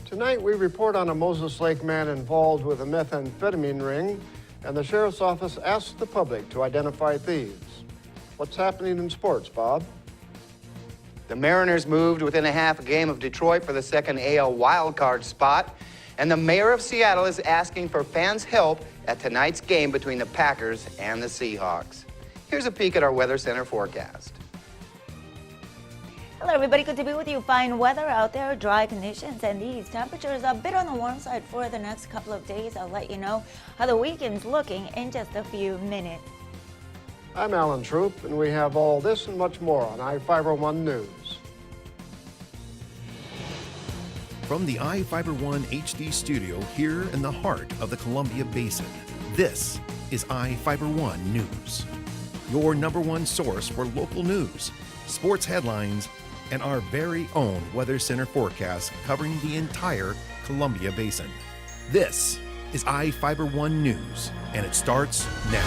Tonight, we report on a Moses Lake man involved with a methamphetamine ring, and the Sheriff's Office asks the public to identify thieves. What's happening in sports, Bob? The Mariners moved within a half a game of Detroit for the second AL wildcard spot, and the mayor of Seattle is asking for fans' help at tonight's game between the Packers and the Seahawks. Here's a peek at our Weather Center forecast. Hello everybody, good to be with you. Fine weather out there, dry conditions, and these temperatures a bit on the warm side for the next couple of days. I'll let you know how the weekend's looking in just a few minutes. I'm Alan Troop, and we have all this and much more on iFIBER 1 News. From the iFIBER 1 HD studio here in the heart of the Columbia Basin, this is iFIBER 1 News. Your #1 source for local news, sports headlines, and our very own Weather Center forecast covering the entire Columbia Basin. This is iFIBER 1 News, and it starts now.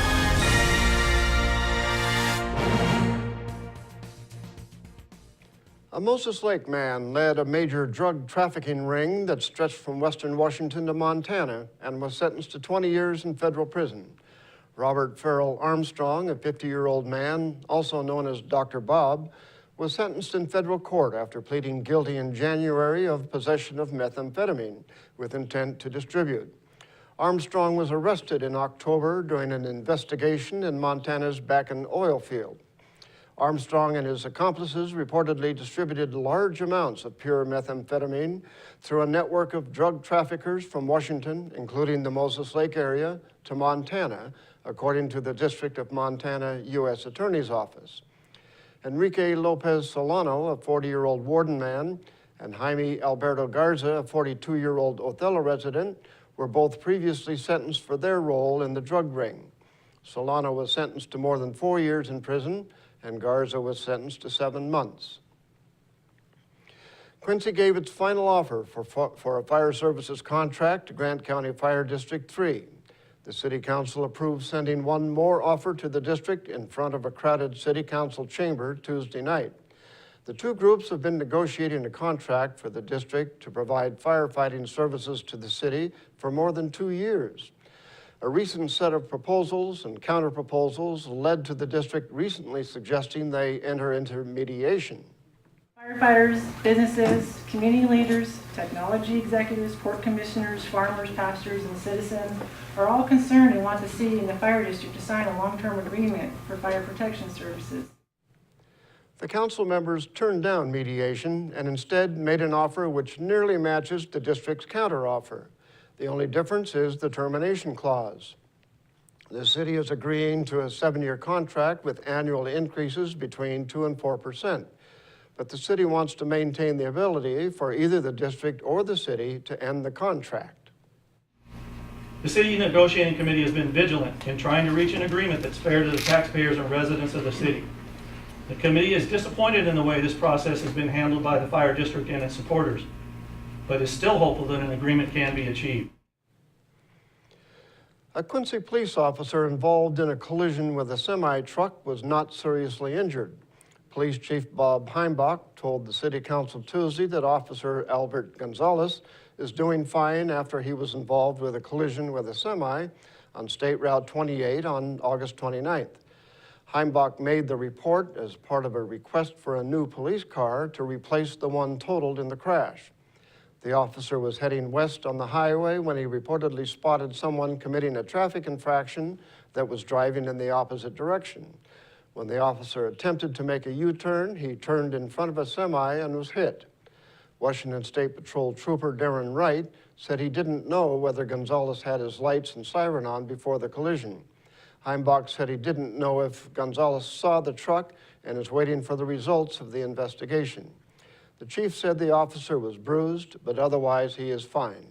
A Moses Lake man led a major drug trafficking ring that stretched from western Washington to Montana and was sentenced to 20 years in federal prison. Robert Farrell Armstrong, a 50-year-old man, also known as Dr. Bob, was sentenced in federal court after pleading guilty in January of possession of methamphetamine with intent to distribute. Armstrong was arrested in October during an investigation in Montana's Bakken oil field. Armstrong and his accomplices reportedly distributed large amounts of pure methamphetamine through a network of drug traffickers from Washington, including the Moses Lake area, to Montana, according to the District of Montana U.S. Attorney's Office. Enrique Lopez Solano, a 40-year-old Warden man, and Jaime Alberto Garza, a 42-year-old Othello resident, were both previously sentenced for their role in the drug ring. Solano was sentenced to more than 4 years in prison, and Garza was sentenced to 7 months. Quincy gave its final offer for a fire services contract to Grant County Fire District 3. The City Council approved sending one more offer to the district in front of a crowded City Council chamber Tuesday night. The two groups have been negotiating a contract for the district to provide firefighting services to the city for more than 2 years. A recent set of proposals and counter-proposals led to the district recently suggesting they enter into mediation. Firefighters, businesses, community leaders, technology executives, port commissioners, farmers, pastors, and citizens are all concerned and want the city and the fire district to sign a long-term agreement for fire protection services. The council members turned down mediation and instead made an offer which nearly matches the district's counteroffer. The only difference is the termination clause. The city is agreeing to a 7-year contract with annual increases between 2% and 4%. But the city wants to maintain the ability for either the district or the city to end the contract. The City Negotiating Committee has been vigilant in trying to reach an agreement that's fair to the taxpayers and residents of the city. The committee is disappointed in the way this process has been handled by the fire district and its supporters, but is still hopeful that an agreement can be achieved. A Quincy police officer involved in a collision with a semi-truck was not seriously injured. Police Chief Bob Heimbach told the City Council Tuesday that Officer Albert Gonzalez is doing fine after he was involved with a collision with a semi on State Route 28 on August 29th. Heimbach made the report as part of a request for a new police car to replace the one totaled in the crash. The officer was heading west on the highway when he reportedly spotted someone committing a traffic infraction that was driving in the opposite direction. When the officer attempted to make a U-turn, he turned in front of a semi and was hit. Washington State Patrol Trooper Darren Wright said he didn't know whether Gonzalez had his lights and siren on before the collision. Heimbach said he didn't know if Gonzalez saw the truck and is waiting for the results of the investigation. The chief said the officer was bruised, but otherwise he is fine.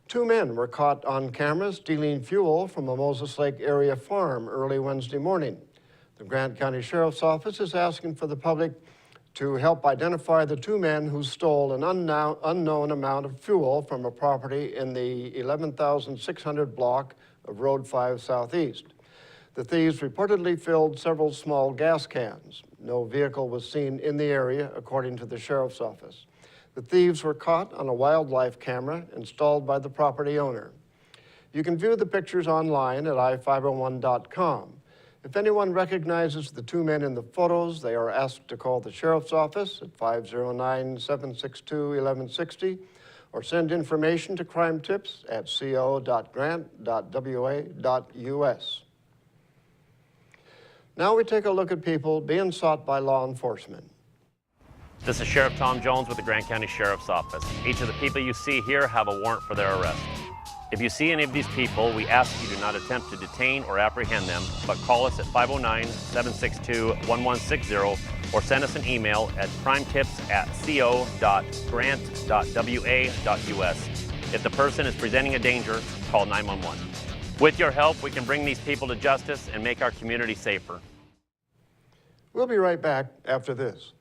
2 men were caught on camera stealing fuel from a Moses Lake area farm early Wednesday morning. The Grant County Sheriff's Office is asking for the public to help identify the 2 men who stole an unknown amount of fuel from a property in the 11,600 block of Road 5 Southeast. The thieves reportedly filled several small gas cans. No vehicle was seen in the area, according to the Sheriff's Office. The thieves were caught on a wildlife camera installed by the property owner. You can view the pictures online at iFIBER1.com. If anyone recognizes the two men in the photos, they are asked to call the sheriff's office at 509-762-1160 or send information to crime tips at co.grant.wa.us. Now we take a look at people being sought by law enforcement. This is Sheriff Tom Jones with the Grant County Sheriff's Office. Each of the people you see here have a warrant for their arrest. If you see any of these people, we ask you do not attempt to detain or apprehend them, but call us at 509-762-1160 or send us an email at crimetips@co.grant.wa.us. If the person is presenting a danger, call 911. With your help, we can bring these people to justice and make our community safer. We'll be right back after this.